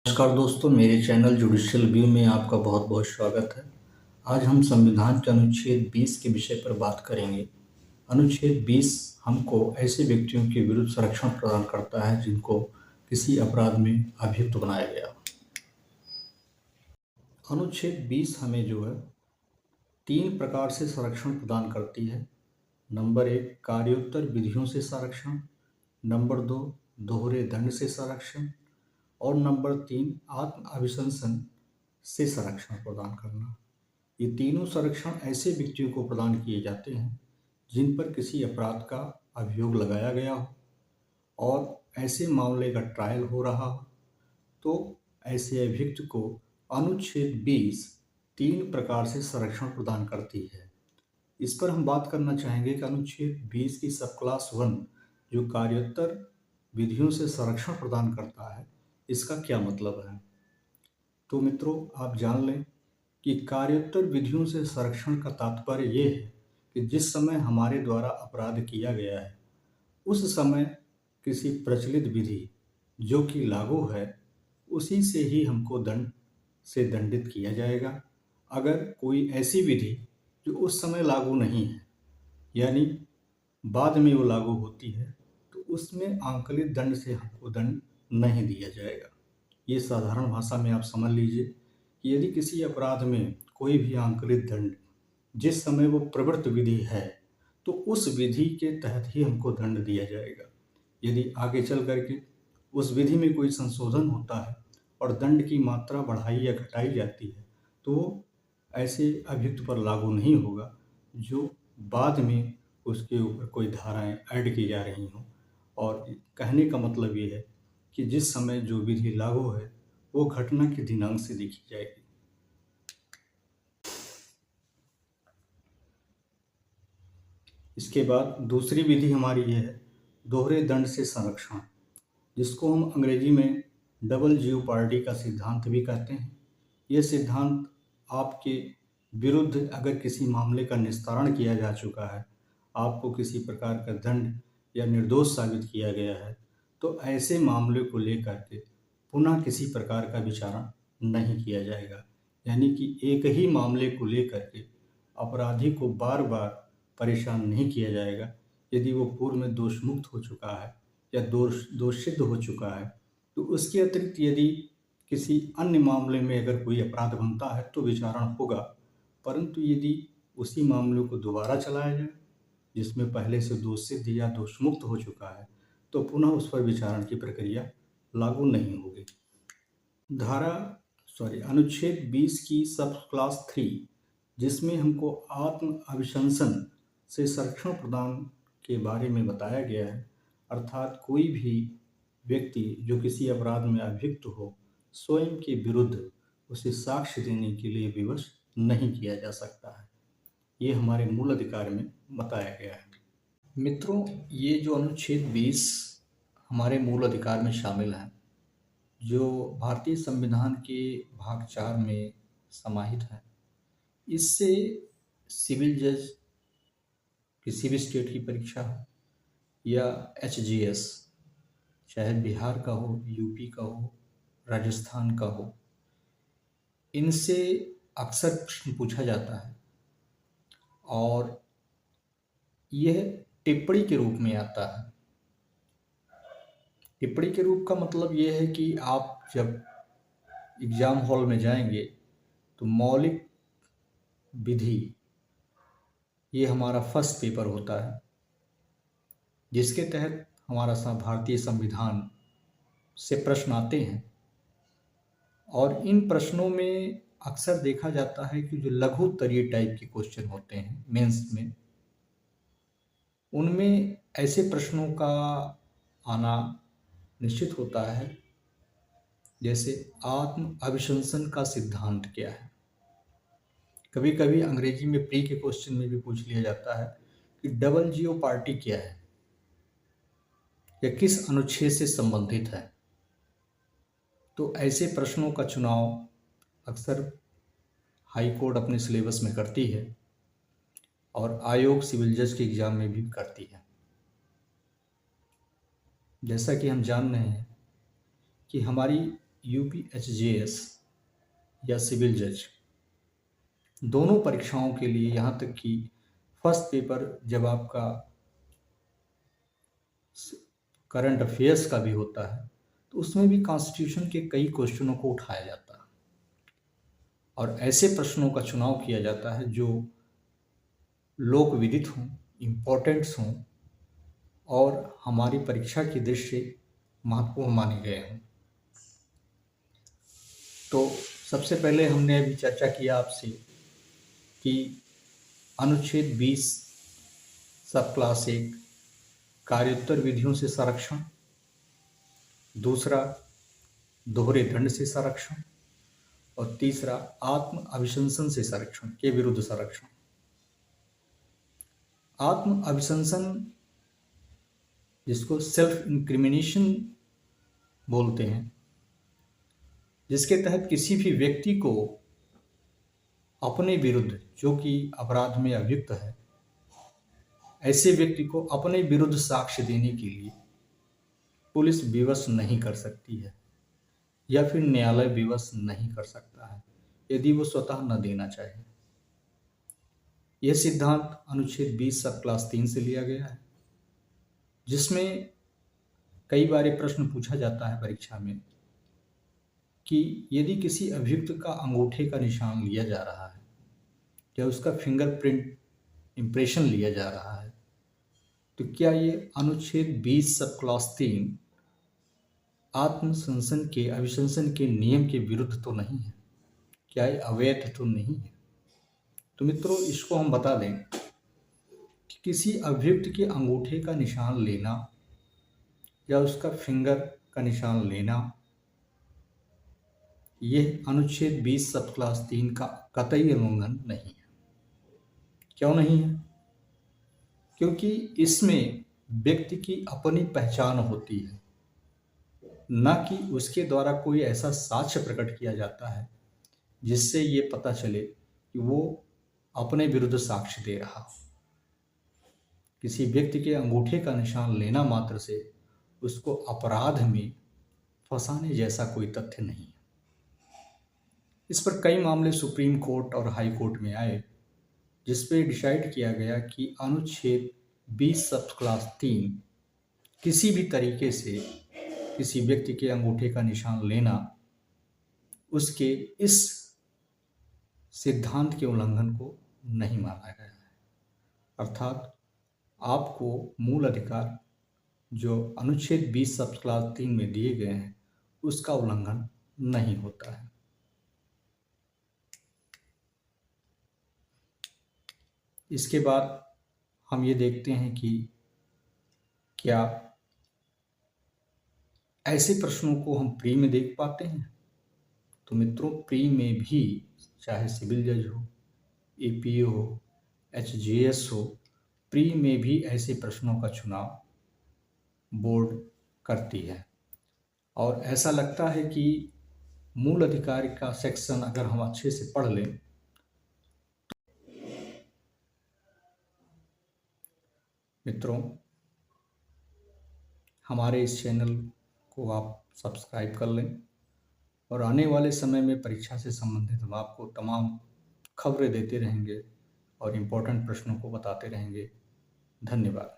नमस्कार दोस्तों, मेरे चैनल जुडिशियल व्यू में आपका बहुत बहुत स्वागत है। आज हम संविधान के अनुच्छेद 20 के विषय पर बात करेंगे। अनुच्छेद 20 हमको ऐसे व्यक्तियों के विरुद्ध संरक्षण प्रदान करता है जिनको किसी अपराध में अभियुक्त बनाया गया। अनुच्छेद 20 हमें जो है 3 प्रकार से संरक्षण प्रदान करती है। नंबर 1 कार्योत्तर विधियों से संरक्षण, नंबर 2 दोहरे दंड से संरक्षण और नंबर 3 आत्म अभिशंसन से संरक्षण प्रदान करना। ये तीनों संरक्षण ऐसे व्यक्तियों को प्रदान किए जाते हैं जिन पर किसी अपराध का अभियोग लगाया गया हो और ऐसे मामले का ट्रायल हो रहा हो, तो ऐसे अभियुक्त को अनुच्छेद 20 3 प्रकार से संरक्षण प्रदान करती है। इस पर हम बात करना चाहेंगे कि अनुच्छेद 20 की सब क्लास 1 जो कार्योत्तर विधियों से संरक्षण प्रदान करता है, इसका क्या मतलब है। तो मित्रों, आप जान लें कि कार्योत्तर विधियों से संरक्षण का तात्पर्य ये है कि जिस समय हमारे द्वारा अपराध किया गया है उस समय किसी प्रचलित विधि जो कि लागू है उसी से ही हमको दंड से दंडित किया जाएगा। अगर कोई ऐसी विधि जो उस समय लागू नहीं है यानी बाद में वो लागू होती है, तो उसमें आंकलित दंड से हमको दंड नहीं दिया जाएगा। ये साधारण भाषा में आप समझ लीजिए कि यदि किसी अपराध में कोई भी आंकलित दंड जिस समय वो प्रवृत्त विधि है तो उस विधि के तहत ही हमको दंड दिया जाएगा। यदि आगे चल करके उस विधि में कोई संशोधन होता है और दंड की मात्रा बढ़ाई या घटाई जाती है तो ऐसे अभियुक्त पर लागू नहीं होगा जो बाद में उसके ऊपर कोई धाराएं ऐड की जा रही हों। और कहने का मतलब ये है कि जिस समय जो विधि लागू है वो घटना के दिनांक से देखी जाएगी। इसके बाद दूसरी विधि हमारी ये है दोहरे दंड से संरक्षण, जिसको हम अंग्रेजी में डबल जेओपार्डी का सिद्धांत भी कहते हैं। ये सिद्धांत आपके विरुद्ध अगर किसी मामले का निस्तारण किया जा चुका है, आपको किसी प्रकार का दंड या निर्दोष साबित किया गया है, तो ऐसे मामले को लेकर के पुनः किसी प्रकार का विचारण नहीं किया जाएगा। यानी कि एक ही मामले को लेकर के अपराधी को बार बार परेशान नहीं किया जाएगा। यदि वो पूर्व में दोष मुक्त हो चुका है या दोष सिद्ध हो चुका है, तो उसके अतिरिक्त यदि किसी अन्य मामले में अगर कोई अपराध बनता है तो विचारण होगा। परंतु यदि उसी मामले को दोबारा चलाया जाए जिसमें पहले से दोष सिद्ध या दोष मुक्त हो चुका है, तो पुनः उस पर विचारण की प्रक्रिया लागू नहीं होगी। अनुच्छेद 20 की सब क्लास 3 जिसमें हमको आत्म अभिशंसन से संरक्षण प्रदान के बारे में बताया गया है, अर्थात कोई भी व्यक्ति जो किसी अपराध में अभियुक्त हो स्वयं के विरुद्ध उसे साक्ष्य देने के लिए विवश नहीं किया जा सकता है। ये हमारे मूल अधिकार में बताया गया है। मित्रों, ये जो अनुच्छेद 20 हमारे मूल अधिकार में शामिल है, जो भारतीय संविधान के भाग 4 में समाहित है, इससे सिविल जज किसी भी स्टेट की परीक्षा हो या एचजीएस, चाहे बिहार का हो, यूपी का हो, राजस्थान का हो, इनसे अक्सर प्रश्न पूछा जाता है और यह टिप्पणी के रूप में आता है। टिप्पणी के रूप का मतलब यह है कि आप जब एग्ज़ाम हॉल में जाएंगे तो मौलिक विधि ये हमारा फर्स्ट पेपर होता है, जिसके तहत हमारा भारतीय संविधान से प्रश्न आते हैं। और इन प्रश्नों में अक्सर देखा जाता है कि जो लघु उत्तरीय टाइप के क्वेश्चन होते हैं मेंस में, उनमें ऐसे प्रश्नों का आना निश्चित होता है, जैसे आत्म अभिशंसन का सिद्धांत क्या है। कभी कभी अंग्रेजी में प्री के क्वेश्चन में भी पूछ लिया जाता है कि डबल जेओपार्डी क्या है या किस अनुच्छेद से संबंधित है। तो ऐसे प्रश्नों का चुनाव अक्सर हाई कोर्ट अपने सिलेबस में करती है और आयोग सिविल जज के एग्ज़ाम में भी करती है। जैसा कि हम जान रहे हैं कि हमारी UPHJS या सिविल जज, दोनों परीक्षाओं के लिए, यहाँ तक कि फर्स्ट पेपर जब आपका करंट अफेयर्स का भी होता है तो उसमें भी कॉन्स्टिट्यूशन के कई क्वेश्चनों को उठाया जाता है और ऐसे प्रश्नों का चुनाव किया जाता है जो लोक विदित हों, इम्पोर्टेंट्स हों और हमारी परीक्षा की दृष्टि से महत्वपूर्ण माने गए हों। तो सबसे पहले हमने अभी चर्चा किया आपसे कि अनुच्छेद 20 सब क्लास 1 कार्योत्तर विधियों से संरक्षण, दूसरा दोहरे दंड से संरक्षण और तीसरा आत्म अभिशंसन से संरक्षण के विरुद्ध संरक्षण। आत्म अभिशंसन, जिसको सेल्फ इंक्रिमिनेशन बोलते हैं, जिसके तहत किसी भी व्यक्ति को अपने विरुद्ध, जो कि अपराध में अभियुक्त है, ऐसे व्यक्ति को अपने विरुद्ध साक्ष्य देने के लिए पुलिस विवश नहीं कर सकती है या फिर न्यायालय विवश नहीं कर सकता है यदि वो स्वतः न देना चाहे। यह सिद्धांत अनुच्छेद 20 सब क्लास 3 से लिया गया है, जिसमें कई बार ये प्रश्न पूछा जाता है परीक्षा में कि यदि किसी अभियुक्त का अंगूठे का निशान लिया जा रहा है या उसका फिंगरप्रिंट इम्प्रेशन लिया जा रहा है तो क्या ये अनुच्छेद 20 सब क्लास 3 आत्मशंसन के अभिशंसन के नियम के विरुद्ध तो नहीं है? क्या ये अवैध तो नहीं है? तो मित्रों, इसको हम बता दें कि किसी अभियुक्त के अंगूठे का निशान लेना या उसका फिंगर का निशान लेना, यह अनुच्छेद 20 सब क्लास 3 का कतई उल्लंघन नहीं है। क्यों नहीं है? क्योंकि इसमें व्यक्ति की अपनी पहचान होती है, न कि उसके द्वारा कोई ऐसा साक्ष्य प्रकट किया जाता है जिससे ये पता चले कि वो अपने विरुद्ध साक्ष्य दे रहा हो। किसी व्यक्ति के अंगूठे का निशान लेना मात्र से उसको अपराध में फंसाने जैसा कोई तथ्य नहीं है। इस पर कई मामले सुप्रीम कोर्ट और हाई कोर्ट में आए, जिस पे डिसाइड किया गया कि अनुच्छेद 20 सब क्लास 3 किसी भी तरीके से किसी व्यक्ति के अंगूठे का निशान लेना उसके इस सिद्धांत के उल्लंघन को नहीं माना गया है। अर्थात आपको मूल अधिकार जो अनुच्छेद 20 सब क्लास 3 में दिए गए हैं उसका उल्लंघन नहीं होता है। इसके बाद हम ये देखते हैं कि क्या ऐसे प्रश्नों को हम प्री में देख पाते हैं। तो मित्रों, प्री में भी चाहे सिविल जज हो, एपीओ हो, एचजीएस हो, प्री में भी ऐसे प्रश्नों का चुनाव बोर्ड करती है। और ऐसा लगता है कि मूल अधिकार का सेक्शन अगर हम अच्छे से पढ़ लें मित्रों, हमारे इस चैनल को आप सब्सक्राइब कर लें और आने वाले समय में परीक्षा से संबंधित हम आपको तमाम खबरें देते रहेंगे और इम्पोर्टेंट प्रश्नों को बताते रहेंगे। धन्यवाद।